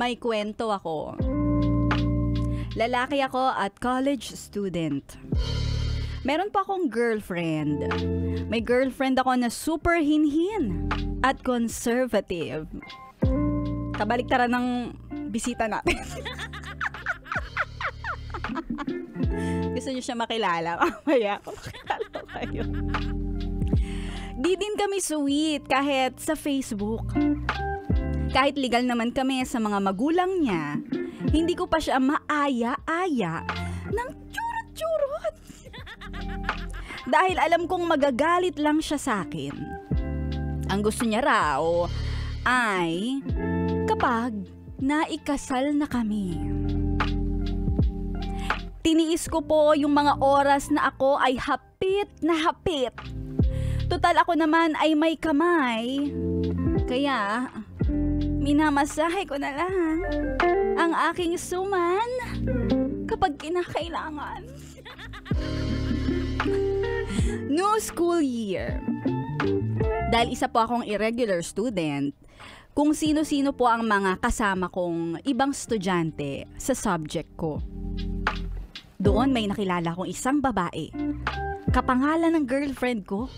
may kwento ako. Lalaki ako at college student. Meron pa akong girlfriend. May girlfriend ako na super hinhin at conservative. Kabaliktaran ng bisita natin. Gusto niyo siya makilala? Mamaya ako makilala kayo. Di din kami sweet kahit sa Facebook. Kahit legal naman kami sa mga magulang niya, hindi ko pa siya maaya-aya ng churot-churot. Dahil alam kong magagalit lang siya sa akin. Ang gusto niya raw ay kapag naikasal na kami. Tiniis ko po yung mga oras na ako ay hapit na hapit. Total ako naman ay may kamay. Kaya minamasahe ko na lang ang aking suman kapag kinakailangan. New school year. Dahil isa po akong irregular student, kung sino-sino po ang mga kasama kong ibang estudyante sa subject ko. Doon may nakilala kong isang babae. Kapangalan ng girlfriend ko.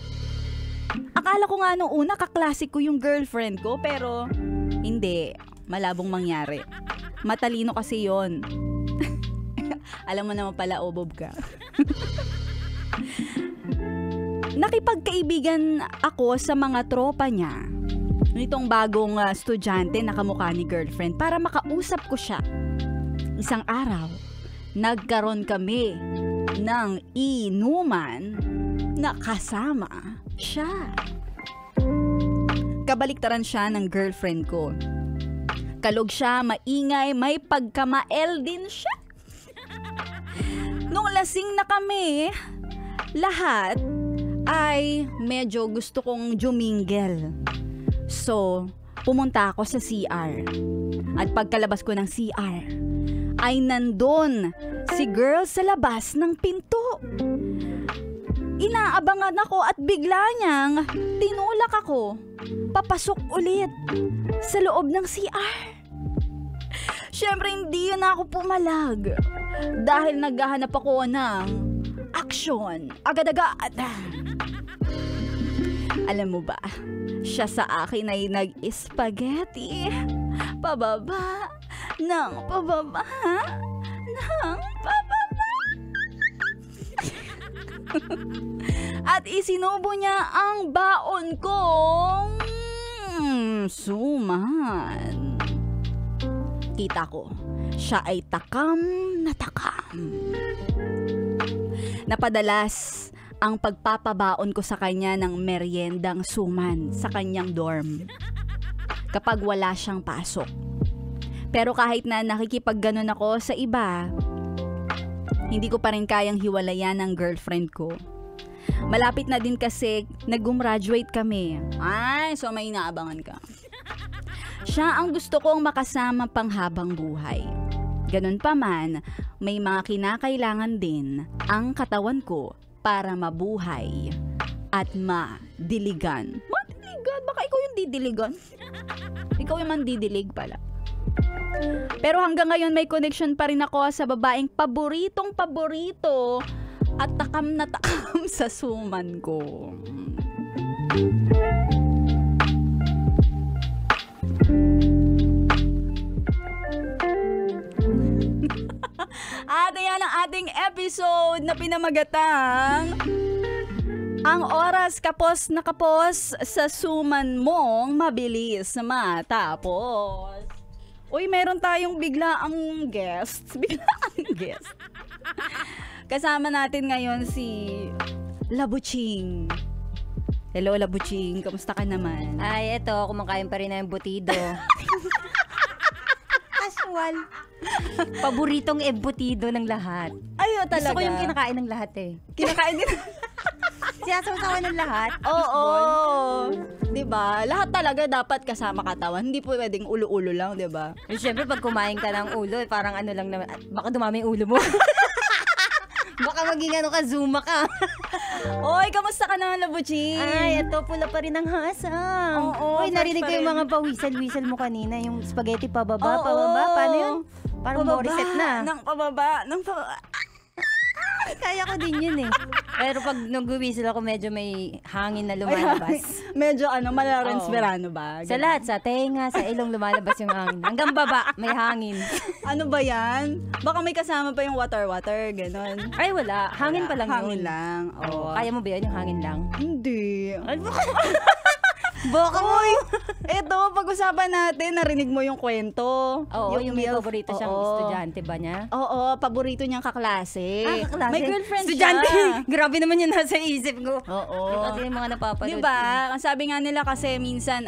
Akala ko nga nung una kaklase ko yung girlfriend ko, pero hindi. Malabong mangyari. Matalino kasi yon. Alam mo naman pala, obob ka. Nakipagkaibigan ako sa mga tropa niya. Nitong bagong estudyante na kamukha ni girlfriend para makausap ko siya. Isang araw, nagkaroon kami ng inuman na kasama siya. Kabaliktaran siya ng girlfriend ko. Kalog siya, maingay, may pagkamael din siya. Nung lasing na kami, lahat ay medyo gusto kong jumingle. So, pumunta ako sa CR. At pagkalabas ko ng CR, ay nandun si girl sa labas ng pinto. Inaabangan ako at bigla niyang tinulak ako. Papasok ulit sa loob ng CR. Siyempre hindi na ako pumalag. Dahil naghahanap ako ng aksyon. Agad-agad. Alam mo ba, siya sa akin ay nag-spaghetti. Pababa, ng pababa, ng pababa. At isinubo niya ang baon kong suman. Kita ko, siya ay takam na takam. Napadalas ang pagpapabaon ko sa kanya ng meriendang suman sa kanyang dorm kapag wala siyang pasok. Pero kahit na nakikipagganon ako sa iba, hindi ko pa rin kayang hiwalayan ng girlfriend ko. Malapit na din kasi nag-gumraduate kami. Ay, so may inaabangan ka. Siya ang gusto kong makasama panghabang buhay. Ganun pa man, may mga kinakailangan din ang katawan ko para mabuhay at madiligan. Madiligan? Baka ikaw yung didiligan? Ikaw yung mandidilig pala. Pero hanggang ngayon may connection pa rin ako sa babaeng paboritong-paborito at takam na takam sa suman ko. At ayan ang ating episode na pinamagatang ang oras kapos na kapos sa suman mong mabilis matapos. Uy, meron tayong biglaang guest. Biglaang guest. Kasama natin ngayon si Labuching. Hello, Labuching. Kamusta ka naman? Ay, eto. Kumakain pa rin na yung butido. Casual. Paboritong embutido ng lahat. Ayo, talaga. Gusto ko yung kinakain ng lahat eh. Kinakain din. Sinasawa ng lahat. Oo. Diba? Lahat talaga dapat kasama katawan. Hindi po pwedeng ulo-ulo lang, diba? Siyempre, pag kumain ka ng ulo, parang ano lang naman, baka dumami yung ulo mo. Baka Baka maging ano ka, Zuma ka. Oy, kamusta ka naman, Labuching? Ay, ito pula pa rin ang hasang. Oo, Uy, narinig fresh ko pa yung rin. mga pawisal-wisal mo kanina. Yung spaghetti pababa, Oo. pababa. Paano yun? Parang Pababa, Morissette na. Nang pababa, nang pababa. Kaya ko din yun eh. Pero pag nag-whistle ako, medyo may hangin na lumalabas. Medyo Lawrence Oo. Verano ba? Sa lahat, sa tenga, sa ilong lumalabas yung hangin. Hanggang baba, may hangin. Ano ba yan? Baka may kasama pa yung water, ganon. Ay, wala. Hangin pa lang Hangin yun. lang. Oo. Kaya mo ba yun, yung hangin lang? Hindi. Boka mo! Uy, eto, pag-usapan natin, narinig mo yung kwento. Oo, yung may MILF, paborito siyang oo. estudyante ba niya? Oo, paborito niyang kaklase. Kaklase? May girlfriend Estudyante. siya. Grabe naman yun nasa isip ko. Oo. Kasi yung mga napapanood. Diba? Ang sabi nga nila kasi minsan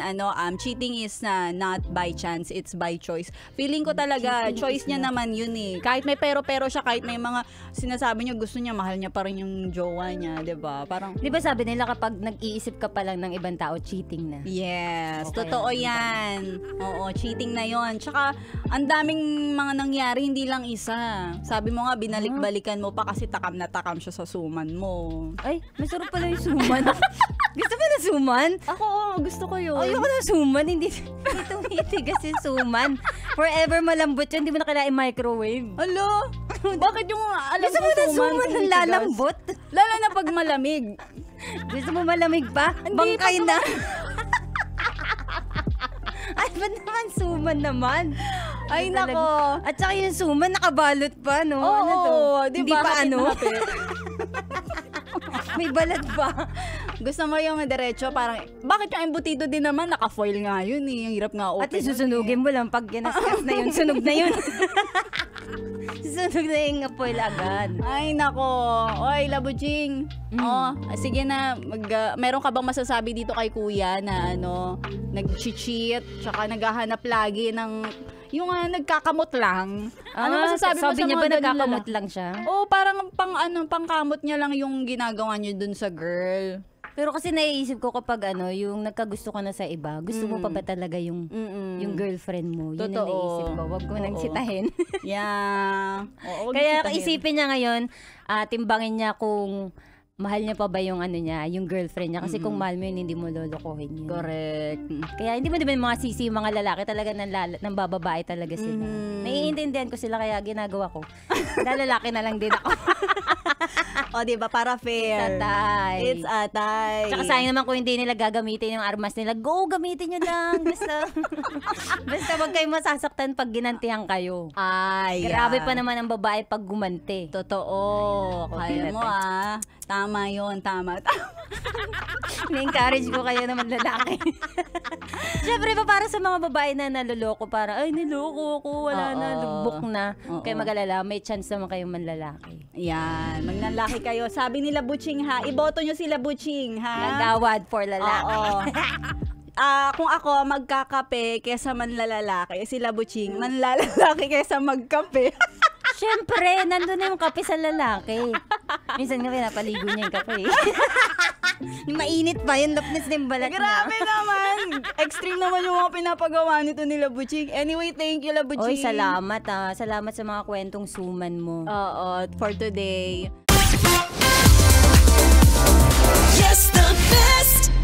cheating is not by chance, it's by choice. Feeling ko talaga choice niya naman yun eh. Kahit may pero siya, kahit may mga sinasabi niya gusto niya, mahal niya pa rin yung jowa niya, 'di ba? Parang Di ba sabi nila kapag nag-iisip ka pa lang ng ibang tao, cheating na. yes, Okay, totoo yun yan. Oo, cheating na yon. Tsaka, ang daming mga nangyari, hindi lang isa. Sabi mo nga, binalik-balikan mo pa kasi takam na takam siya sa suman mo. Ay, masarap pala yung suman. Gusto mo na suman? Ako, gusto ko yun. Ayoko na suman, hindi tumitigas yung suman. Forever malambot yun, hindi mo na kailangan microwave. Alo, bakit yung alam Gusto mo na suman ang tinitigas? lalambot? Lalo na pag malamig. Gusto mo malamig pa? Hindi, Bangkay pag- na. Ay, ba't naman suman naman? Ay, Talaga. nako. At saka yung suman, nakabalot pa, no? Oo, ano to? di Hindi ba? pa Hapit ano? na hapit. May balat pa. Gusto mo yung diretso, parang, bakit yung embutido din naman, naka-foil nga yun eh. Ang hirap nga open. At susunugin mo lang pag ginaskas na yun, sunog na yun. Sunog na yung apoy agad. Ay, nako. Oy, Labuching. Oh, sige na. Meron ka bang masasabi dito kay kuya na nag-cheat, tsaka naghahanap lagi ng, yung nagkakamot lang. Ano masasabi mo sabi sa niya mga ba ganun nagkakamot lalaki? lang siya? Oh, parang pangkamot niya lang yung ginagawa niya dun sa girl. Pero kasi naiisip ko kapag yung nagkagusto ka na sa iba, gusto mo pa ba talaga yung girlfriend mo? Yun ang Totoo. naisip ko. Wag mo nang Oo. sitahin. Yeah. Oo, Kaya sitahin. isipin niya ngayon, timbangin niya kung mahal niya pa ba yung niya, yung girlfriend niya. Kasi kung mahal mo yun, hindi mo lolokohin yun. Correct. Kaya hindi mo din mga sisi yung mga lalaki talaga ng bababae talaga sila. Naiintindihan ko sila kaya ginagawa ko. Lalaki na lang din ako. O, di ba? Para fair. Atay. It's atay. Tsaka sayang naman kung hindi nila gagamitin yung armas nila. Go, gamitin nyo lang. Basta wag kayong masasaktan pag ginantihan kayo. Ay, Grabe pa naman ang babae pag gumanti. Totoo. Kaya mo Tama yun, tama. Na-encourage ko kayo naman lalaki. Siyempre pa para sa mga babae na naloloko, para ay niloko ako, wala na, Oo. lubok na. Oo. Kaya mag-alala, may chance naman kayong manlalaki. Yan, magnanlaki kayo. Sabi nila Butching ha, iboto nyo sila Butching ha. Nagawad for lalaki. Oo. Kung ako magkakape kesa manlalalaki, sila Butching, manlalalaki kesa magkape. Siyempre, nandun na yung kape sa lalaki. Minsan nga pinapaligo niya yung kape. Yung mainit pa, yung lapnes na yung balat niya. Grabe naman. Extreme naman yung mga pinapagawa nito nila Butching. Anyway, thank you la Butching. Oy, salamat Salamat sa mga kwentong suman mo. Oo, for today. Yes, the best.